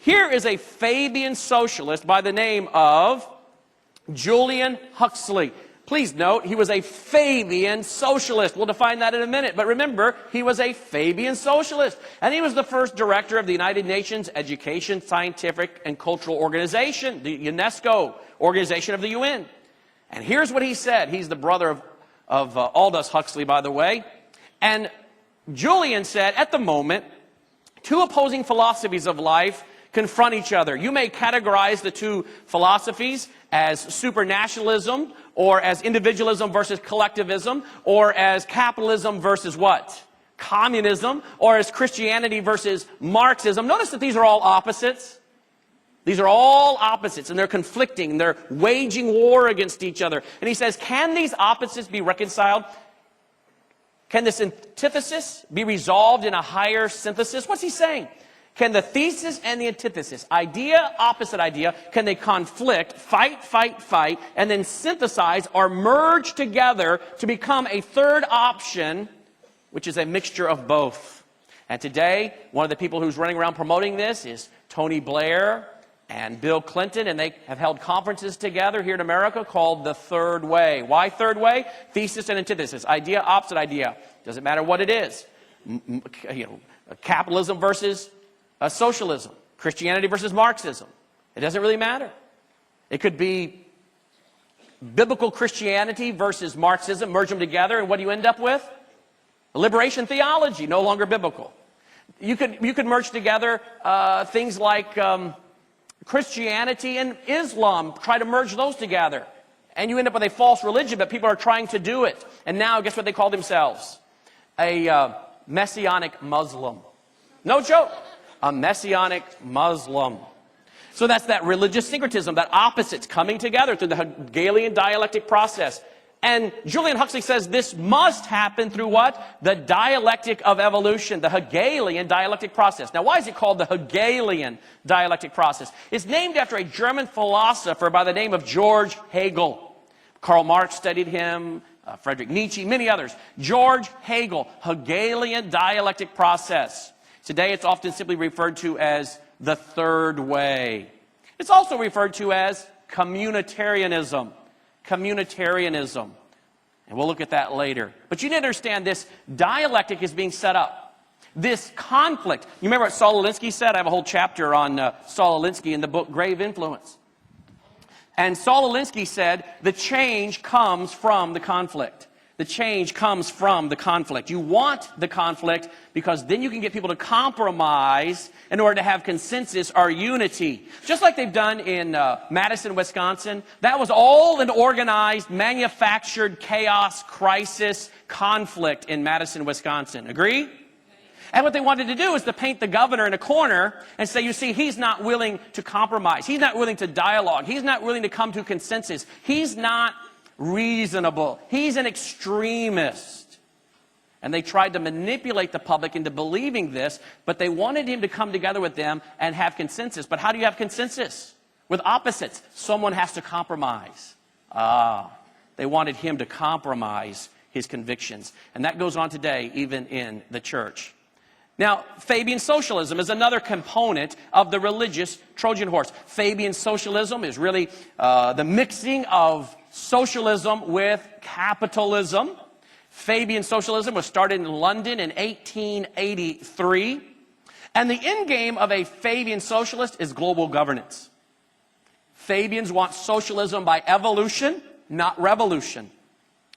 Here is a Fabian socialist by the name of Julian Huxley. Please note, he was a Fabian socialist. We'll define that in a minute. But remember, he was a Fabian socialist. And he was the first director of the United Nations Education, Scientific, and Cultural Organization, the UNESCO organization of the UN. And here's what he said. He's the brother of Aldous Huxley, by the way. And Julian said, at the moment, two opposing philosophies of life confront each other. You may categorize the two philosophies as supernationalism, or as individualism versus collectivism, or as capitalism versus what? Communism, or as Christianity versus Marxism. Notice that these are all opposites. These are all opposites, and they're conflicting, and they're waging war against each other. And he says, can these opposites be reconciled? Can this antithesis be resolved in a higher synthesis? What's he saying? Can the thesis and the antithesis, idea, opposite idea, can they conflict, fight, and then synthesize or merge together to become a third option, which is a mixture of both? And today, one of the people who's running around promoting this is Tony Blair and Bill Clinton, and they have held conferences together here in America called The Third Way. Why third way? Thesis and antithesis, idea, opposite idea. Doesn't matter what it is. Capitalism versus socialism, Christianity versus Marxism. It doesn't really matter. It could be biblical Christianity versus Marxism, merge them together, and what do you end up with? A liberation theology, no longer biblical. You could merge together things like Christianity and Islam, try to merge those together, and you end up with a false religion, but people are trying to do it. And now, guess what they call themselves? A Messianic Muslim. No joke. A Messianic Muslim. So that's that religious syncretism, that opposites coming together through the Hegelian dialectic process. And Julian Huxley says this must happen through what? The dialectic of evolution, the Hegelian dialectic process. Now, why is it called the Hegelian dialectic process? It's named after a German philosopher by the name of George Hegel. Karl Marx studied him, Friedrich Nietzsche, many others. George Hegel, Hegelian dialectic process. Today, it's often simply referred to as the third way. It's also referred to as communitarianism. Communitarianism. And we'll look at that later. But you need to understand this dialectic is being set up. This conflict. You remember what Saul Alinsky said? I have a whole chapter on Saul Alinsky in the book Grave Influence. And Saul Alinsky said, the change comes from the conflict. The change comes from the conflict. You want the conflict because then you can get people to compromise in order to have consensus or unity. Just like they've done in Madison, Wisconsin. That was all an organized, manufactured chaos, crisis, conflict in Madison, Wisconsin. Agree? And what they wanted to do is to paint the governor in a corner and say, you see, he's not willing to compromise. He's not willing to dialogue. He's not willing to come to consensus. He's not reasonable. He's an extremist. And they tried to manipulate the public into believing this, but they wanted him to come together with them and have consensus. But how do you have consensus? With opposites. Someone has to compromise. They wanted him to compromise his convictions. And that goes on today, even in the church. Now, Fabian Socialism is another component of the religious Trojan horse. Fabian Socialism is really the mixing of socialism with capitalism. Fabian Socialism was started in London in 1883. And the end game of a Fabian socialist is global governance. Fabians want socialism by evolution, not revolution.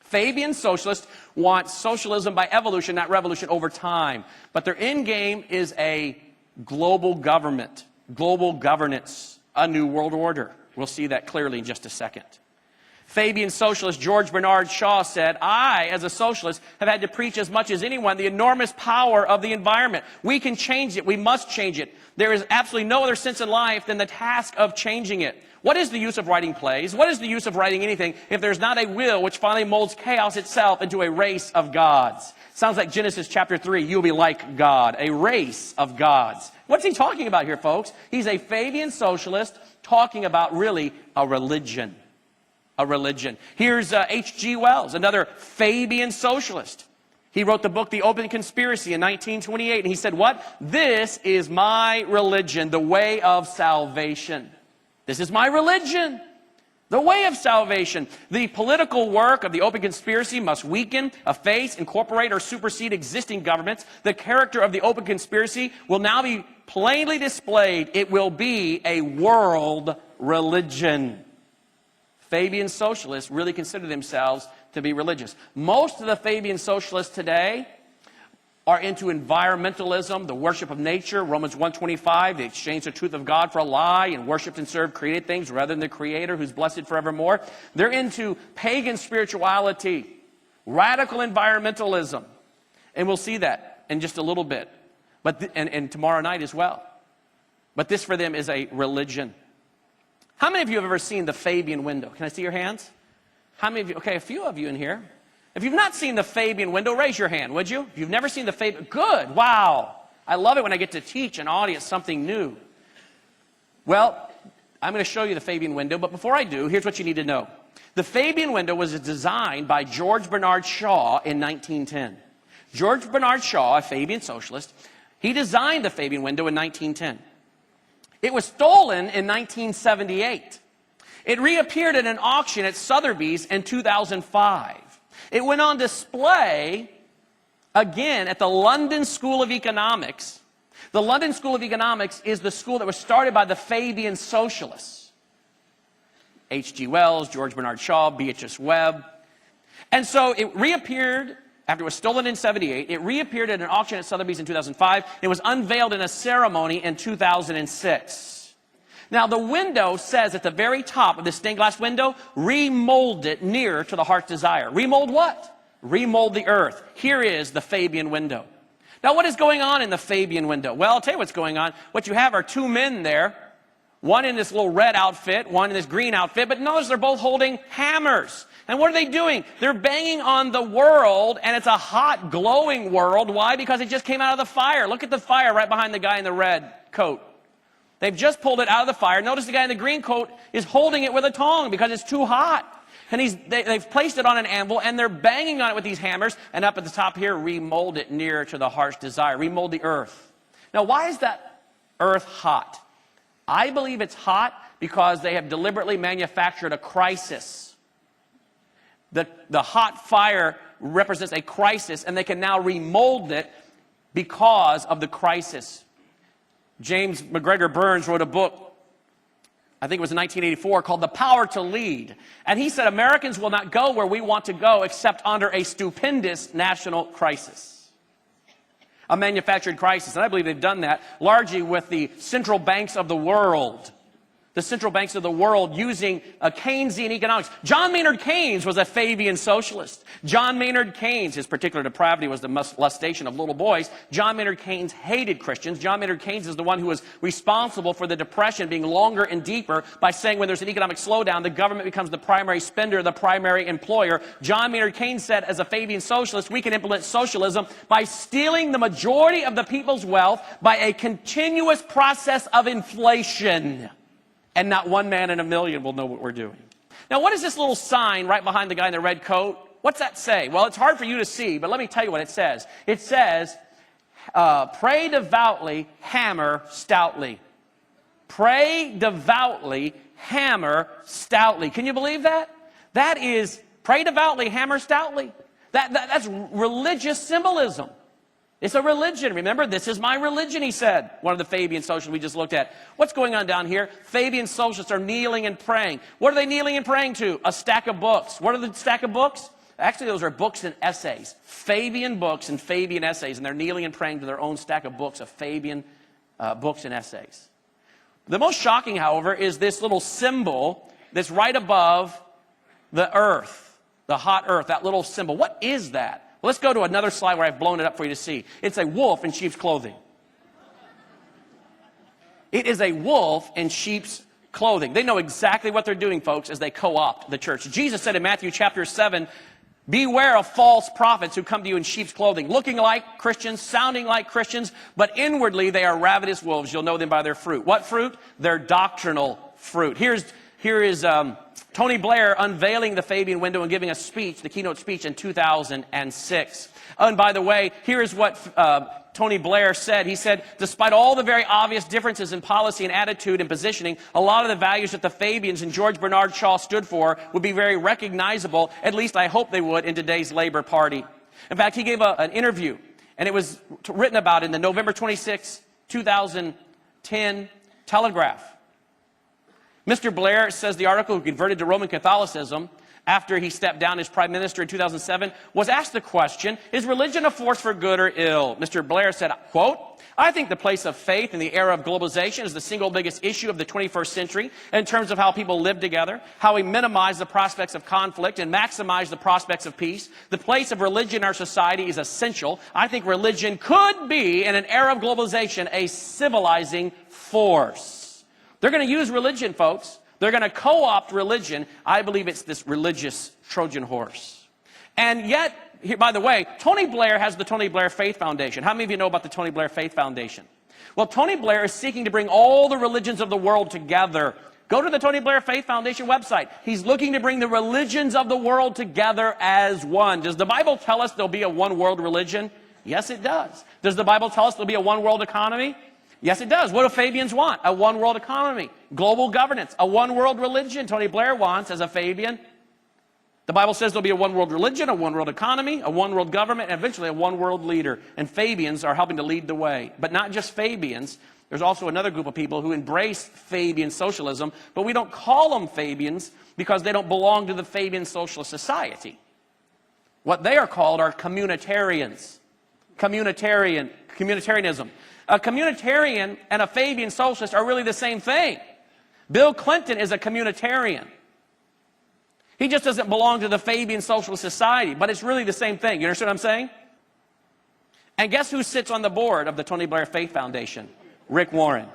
Fabian socialists want socialism by evolution, not revolution, over time. But their end game is a global government, global governance, a new world order. We'll see that clearly in just a second. Fabian socialist George Bernard Shaw said, I, as a socialist, have had to preach as much as anyone the enormous power of the environment. We can change it. We must change it. There is absolutely no other sense in life than the task of changing it. What is the use of writing plays? What is the use of writing anything if there's not a will which finally molds chaos itself into a race of gods? Sounds like Genesis chapter 3, you'll be like God, a race of gods. What's he talking about here, folks? He's a Fabian socialist talking about really a religion. A religion. Here's H.G. Wells, another Fabian socialist. He wrote the book, The Open Conspiracy, in 1928. And he said, what? This is my religion, the way of salvation. This is my religion, the way of salvation. The political work of the Open Conspiracy must weaken, efface, incorporate, or supersede existing governments. The character of the Open Conspiracy will now be plainly displayed. It will be a world religion. Fabian socialists really consider themselves to be religious. Most of the Fabian socialists today are into environmentalism, the worship of nature, Romans 1:25, they exchange the truth of God for a lie and worship and serve created things rather than the Creator who's blessed forevermore. They're into pagan spirituality, radical environmentalism. And we'll see that in just a little bit. And tomorrow night as well. But this for them is a religion. How many of you have ever seen the Fabian Window? Can I see your hands? How many of you? Okay, a few of you in here. If you've not seen the Fabian Window, raise your hand, would you? If you've never seen the Fabian, good, wow. I love it when I get to teach an audience something new. Well, I'm going to show you the Fabian Window, but before I do, here's what you need to know. The Fabian Window was designed by George Bernard Shaw in 1910. George Bernard Shaw, a Fabian socialist, he designed the Fabian Window in 1910. It was stolen in 1978. It reappeared at an auction at Sotheby's in 2005. It went on display again at the London School of Economics. The London School of Economics is the school that was started by the Fabian Socialists. H.G. Wells, George Bernard Shaw, Beatrice Webb. And so it reappeared after it was stolen in 78. It reappeared at an auction at Sotheby's in 2005. It was unveiled in a ceremony in 2006. Now, the window says at the very top of this stained glass window, remold it nearer to the heart's desire. Remold what? Remold the earth. Here is the Fabian Window. Now, what is going on in the Fabian Window? Well, I'll tell you what's going on. What you have are two men there, one in this little red outfit, one in this green outfit, but notice they're both holding hammers. And what are they doing? They're banging on the world, and it's a hot, glowing world. Why? Because it just came out of the fire. Look at the fire right behind the guy in the red coat. They've just pulled it out of the fire. Notice the guy in the green coat is holding it with a tongue because it's too hot. And they've placed it on an anvil, and they're banging on it with these hammers. And up at the top here, remold it nearer to the heart's desire. Remold the earth. Now, why is that earth hot? I believe it's hot because they have deliberately manufactured a crisis. The hot fire represents a crisis, and they can now remold it because of the crisis. James McGregor Burns wrote a book, I think it was in 1984, called The Power to Lead. And he said, Americans will not go where we want to go except under a stupendous national crisis. A manufactured crisis. And I believe they've done that largely with the central banks of the world. The central banks of the world using Keynesian economics. John Maynard Keynes was a Fabian socialist. John Maynard Keynes, his particular depravity was the molestation of little boys. John Maynard Keynes hated Christians. John Maynard Keynes is the one who was responsible for the Depression being longer and deeper by saying when there's an economic slowdown, the government becomes the primary spender, the primary employer. John Maynard Keynes said, as a Fabian socialist, we can implement socialism by stealing the majority of the people's wealth by a continuous process of inflation. And not one man in a million will know what we're doing. Now, what is this little sign right behind the guy in the red coat? What's that say? Well, it's hard for you to see, but let me tell you what it says. It says, pray devoutly, hammer stoutly. Pray devoutly, hammer stoutly. Can you believe that? That is, pray devoutly, hammer stoutly. That's religious symbolism. It's a religion. Remember, this is my religion, he said. One of the Fabian socialists we just looked at. What's going on down here? Fabian socialists are kneeling and praying. What are they kneeling and praying to? A stack of books. What are the stack of books? Actually, those are books and essays. Fabian books and Fabian essays. And they're kneeling and praying to their own stack of books of Fabian books and essays. The most shocking, however, is this little symbol that's right above the earth, the hot earth, that little symbol. What is that? Let's go to another slide where I've blown it up for you to see. It's a wolf in sheep's clothing. It is a wolf in sheep's clothing. They know exactly what they're doing, folks, as they co-opt the church. Jesus said in Matthew chapter 7, beware of false prophets who come to you in sheep's clothing, looking like Christians, sounding like Christians, but inwardly they are ravenous wolves. You'll know them by their fruit. What fruit? Their doctrinal fruit. Here's Here is Tony Blair unveiling the Fabian window and giving a speech, the keynote speech in 2006. And by the way, here is what Tony Blair said. He said, despite all the very obvious differences in policy and attitude and positioning, a lot of the values that the Fabians and George Bernard Shaw stood for would be very recognizable, at least I hope they would, in today's Labor Party. In fact, he gave an interview, and it was written about in the November 26, 2010 Telegraph. Mr. Blair, says the article, who converted to Roman Catholicism after he stepped down as prime minister in 2007, was asked the question, is religion a force for good or ill? Mr. Blair said, quote, I think the place of faith in the era of globalization is the single biggest issue of the 21st century in terms of how people live together, how we minimize the prospects of conflict and maximize the prospects of peace. The place of religion in our society is essential. I think religion could be, in an era of globalization, a civilizing force. They're going to use religion, folks. They're going to co-opt religion. I believe it's this religious Trojan horse. And yet, here, by the way, Tony Blair has the Tony Blair Faith Foundation. How many of you know about the Tony Blair Faith Foundation? Well, Tony Blair is seeking to bring all the religions of the world together. Go to the Tony Blair Faith Foundation website. He's looking to bring the religions of the world together as one. Does the Bible tell us there'll be a one world religion? Yes, it does. Does the Bible tell us there'll be a one world economy? Yes, it does. What do Fabians want? A one world economy, global governance, a one world religion. Tony Blair wants as a Fabian. The Bible says there'll be a one world religion, a one world economy, a one world government, and eventually a one world leader. And Fabians are helping to lead the way. But not just Fabians. There's also another group of people who embrace Fabian socialism, but we don't call them Fabians because they don't belong to the Fabian Socialist Society. What they are called are communitarians. Communitarianism. A communitarian and a Fabian socialist are really the same thing. Bill Clinton is a communitarian. He just doesn't belong to the Fabian Socialist Society, but it's really the same thing. You understand what I'm saying? And guess who sits on the board of the Tony Blair Faith Foundation? Rick Warren.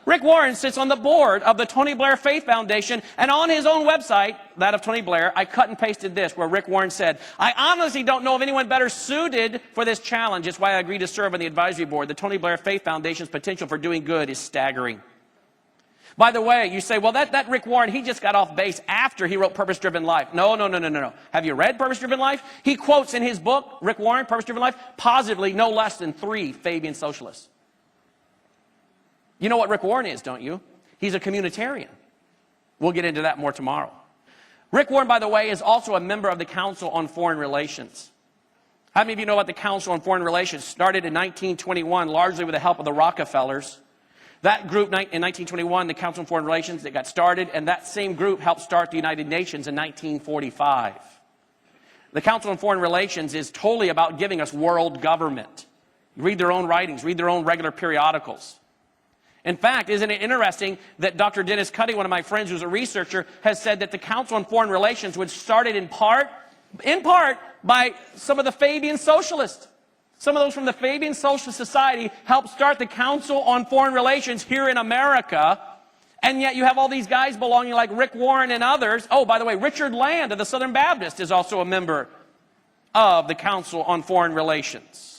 Rick Warren sits on the board of the Tony Blair Faith Foundation, and on his own website, that of Tony Blair, I cut and pasted this, where Rick Warren said, I honestly don't know of anyone better suited for this challenge. It's why I agreed to serve on the advisory board. The Tony Blair Faith Foundation's potential for doing good is staggering. By the way, you say, well, that Rick Warren, he just got off base after he wrote Purpose-Driven Life. No. Have you read Purpose-Driven Life? He quotes in his book, Rick Warren, Purpose-Driven Life, positively no less than 3 Fabian socialists. You know what Rick Warren is, don't you? He's a communitarian. We'll get into that more tomorrow. Rick Warren, by the way, is also a member of the Council on Foreign Relations. How many of you know about the Council on Foreign Relations? Started in 1921, largely with the help of the Rockefellers. That group, in 1921, the Council on Foreign Relations, it got started, and that same group helped start the United Nations in 1945. The Council on Foreign Relations is totally about giving us world government. Read their own writings, read their own regular periodicals. In fact, isn't it interesting that Dr. Dennis Cuddy, one of my friends who's a researcher, has said that the Council on Foreign Relations was started in part by some of the Fabian socialists. Some of those from the Fabian Socialist Society helped start the Council on Foreign Relations here in America. And yet you have all these guys belonging like Rick Warren and others. Oh, by the way, Richard Land of the Southern Baptist is also a member of the Council on Foreign Relations.